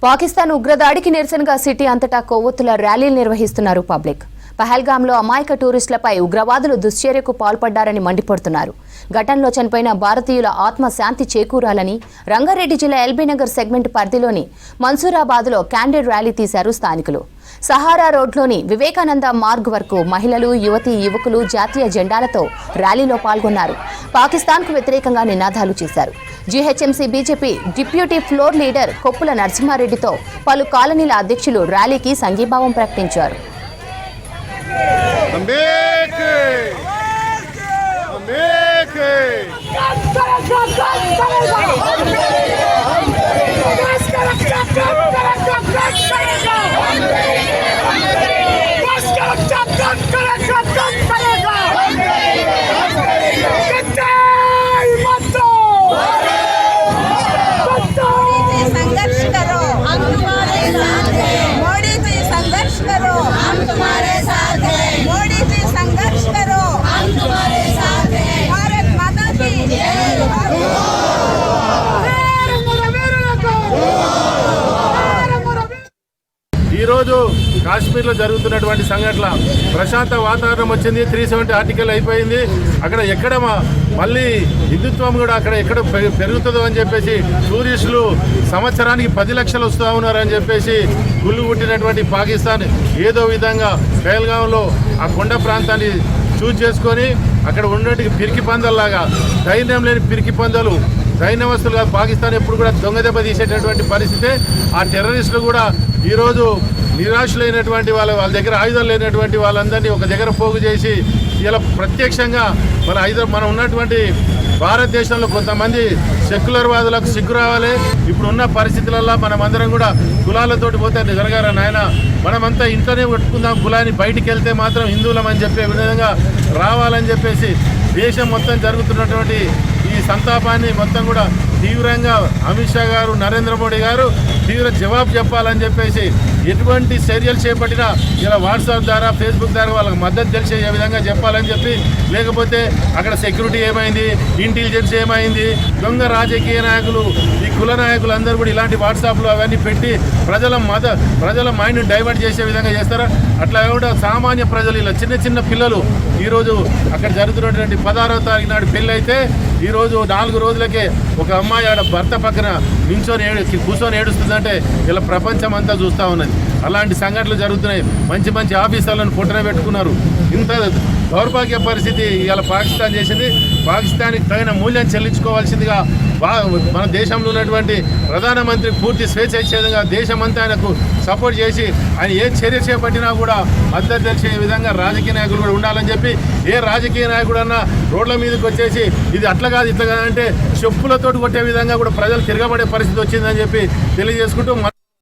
పాకిస్తాన్ ఉగ్రదాడికి నిరసనగా సిటీ అంతటా కొవ్వొత్తుల ర్యాలీలు నిర్వహిస్తున్నారు పబ్లిక్. పహల్గాంలో అమాయక టూరిస్టులపై ఉగ్రవాదులు దుశ్చర్యకు పాల్పడ్డారని మండిపడుతున్నారు. ఘటనలో చనిపోయిన భారతీయుల ఆత్మ శాంతి చేకూరాలని రంగారెడ్డి జిల్లా ఎల్బీనగర్ సెగ్మెంట్ పరిధిలోని మన్సూరాబాద్లో క్యాండిల్ ర్యాలీ తీశారు స్థానికులు. సహారా రోడ్లోని వివేకానంద మార్గ్ వరకు మహిళలు, యువకులు జాతీయ జెండాలతో ర్యాలీలో పాల్గొన్నారు. పాకిస్తాన్కు వ్యతిరేకంగా నినాదాలు చేశారు. GHMC BJP deputy floor leader Koppula నరసింహారెడ్డితో పలు కాలనీల అధ్యక్షులు ర్యాలీకి సంఘీభావం ప్రకటించారు. ఈరోజు కాశ్మీర్లో జరుగుతున్నటువంటి సంఘటన ప్రశాంత వాతావరణం వచ్చింది. 370 ఆర్టికల్ అయిపోయింది. అక్కడ ఎక్కడ మళ్ళీ హిందుత్వం కూడా అక్కడ ఎక్కడ పెరుగుతుందో అని చెప్పేసి టూరిస్టులు సంవత్సరానికి 10 లక్షలు వస్తూ ఉన్నారని చెప్పేసి గుళ్ళు పుట్టినటువంటి పాకిస్తాన్ ఏదో విధంగా పహల్గాంలో ఆ కొండ ప్రాంతాన్ని చూజ్ చేసుకొని అక్కడ ఉన్నట్టు పిరికి పందల్లాగా ధైర్యం లేని పిరికి పందాలు సైన్యవస్తులుగా పాకిస్తాన్ ఎప్పుడు కూడా దొంగ దెబ్బ తీసేటటువంటి పరిస్థితి. ఆ టెర్రరిస్టులు కూడా ఈరోజు నిరాశలైనటువంటి వాళ్ళ దగ్గర ఆయుధాలు లేనటువంటి వాళ్ళందరినీ ఒక దగ్గర పోగు చేసి ఇలా ప్రత్యక్షంగా మనం ఉన్నటువంటి భారతదేశంలో కొంతమంది సెక్యులర్ వాదులకు సిగ్గు రావాలి. ఇప్పుడు ఉన్న పరిస్థితులలో మనమందరం కూడా కులాలతోటి పోతే జరగారా నాయన, మనమంతా ఇంట్లోనే పెట్టుకుందాం, కులాన్ని బయటికి వెళ్తే మాత్రం హిందువులం అని చెప్పే విధంగా రావాలని చెప్పేసి దేశం మొత్తం జరుగుతున్నటువంటి ఈ సంతాపాన్ని మొత్తం కూడా తీవ్రంగా అమిత్ షా గారు, నరేంద్ర మోడీ గారు తీవ్ర జవాబు చెప్పాలని చెప్పేసి ఎటువంటి చర్యలు చేపట్టినా ఇలా వాట్సాప్ ద్వారా, ఫేస్బుక్ ద్వారా వాళ్ళకి మద్దతు తెలిసే విధంగా చెప్పాలని చెప్పి, లేకపోతే అక్కడ సెక్యూరిటీ ఏమైంది, ఇంటెలిజెన్స్ ఏమైంది, దొంగ రాజకీయ నాయకులు, ఈ కుల నాయకులు అందరూ కూడా ఇలాంటి వాట్సాప్లు అవన్నీ పెట్టి ప్రజల మైండ్ డైవర్ట్ చేసే విధంగా చేస్తారా? అట్లా కూడా సామాన్య ప్రజలు ఇలా చిన్న పిల్లలు ఈరోజు అక్కడ జరుగుతున్నటువంటి 16వ తారీఖు నాడు పెళ్ళి అయితే ఈరోజు 4 రోజులకే ఒక అమ్మాయి ఆడ భర్త పక్కన కూర్చొని ఏడుస్తుందంటే ఇలా ప్రపంచం అంతా చూస్తూ ఉన్నది. అలాంటి సంఘటనలు జరుగుతున్నాయి. మంచి ఆఫీసర్లను పుట్టన పెట్టుకున్నారు. ఇంత దౌర్భాగ్య పరిస్థితి ఇలా పాకిస్తాన్ చేసింది. పాకిస్తాన్కి తగిన మూల్యం చెల్లించుకోవాల్సిందిగా మన దేశంలో ఉన్నటువంటి ప్రధానమంత్రి పూర్తి స్వేచ్ఛ ఇచ్చే విధంగా దేశమంతా ఆయనకు సపోర్ట్ చేసి ఆయన ఏ చర్య చేపట్టినా కూడా మద్దతు తెలిసే విధంగా రాజకీయ నాయకులు కూడా ఉండాలని చెప్పి, ఏ రాజకీయ నాయకుడు అన్నా రోడ్ల మీదకి వచ్చేసి ఇది అట్లా కాదు ఇట్లా కాదంటే చెప్పులతోటి కొట్టే విధంగా కూడా ప్రజలు తిరగబడే పరిస్థితి వచ్చిందని చెప్పి తెలియజేసుకుంటూ